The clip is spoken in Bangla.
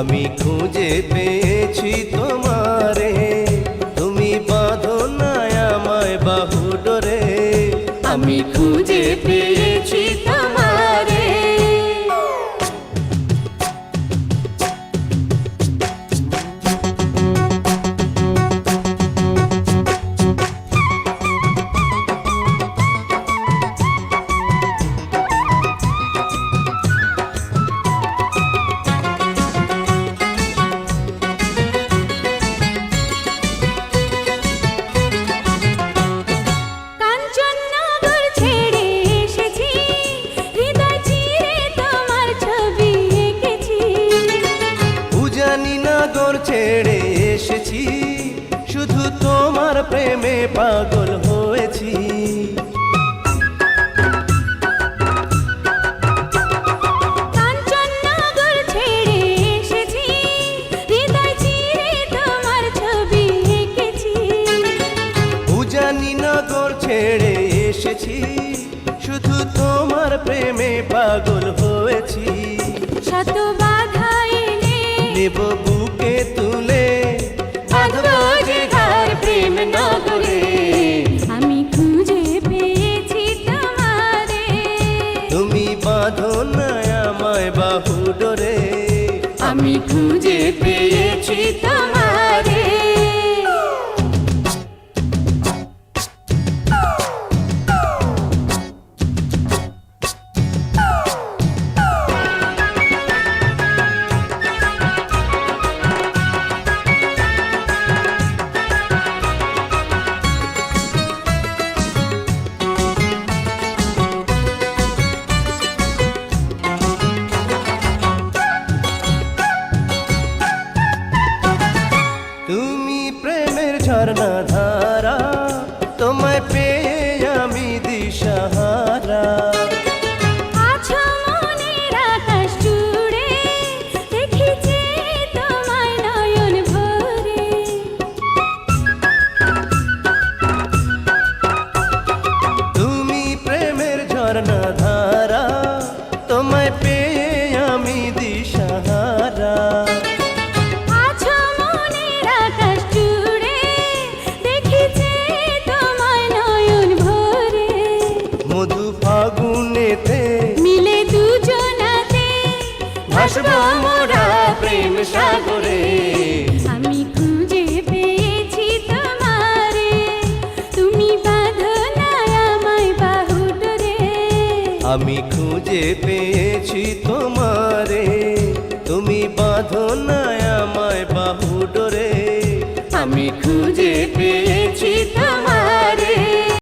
আমি খুঁজে পেয়েছি তোমারে, তুমি বাঁধো না আমায় বাহু ডোরে। আমি খুঁজে পেয়েছি তোমারে। নগর ছেড়ে এসেছি, শুধু তোমার প্রেমে পাগল হয়েছি। কাঞ্চননগর ছেড়ে এসেছি, হৃদয় চিরে তোমার ছবি এঁকেছি। উজানিনগর ছেড়ে এসেছি, শুধু তোমার প্রেমে পাগল হয়েছি। শত বাধা এলে নেব বুকে তুলে, বাঁধবো যে ঘর প্রেম নগরে। আমি খুঁজে পেয়েছি তোমারে, তুমি বাঁধো না আমায় বাহু ডোরে। আমি খুঁজে পেয়েছি তোমারে। তুমি প্রেমের ঝর্ণা ধারা, তোমায় পেয়ে আমি দিশাহারা। আছো মনের আকাশ জুড়ে, দেখেছি তোমায় নয়ন ভরে। তুমি প্রেমের ঝর্ণা ধারা, তোমায় পেয়ে আমি দিশাহারা। আছো মনের আকাশ জুড়ে, দেখেছি তোমায় নয়ন ভরে। মধু ফাগুনেতে মিলে দুজনাতে ভাসবো মোরা প্রেম সাগরে। আমি খুঁজে পেয়েছি তোমারে, তুমি বাঁধো না আমায় বাহু ডোরে। আমি খুঁজে পেয়েছি তোমারে, তুমি বাঁধো না আমায় বাহু ডোরে। আমি খুঁজে পেয়েছি তোমারে।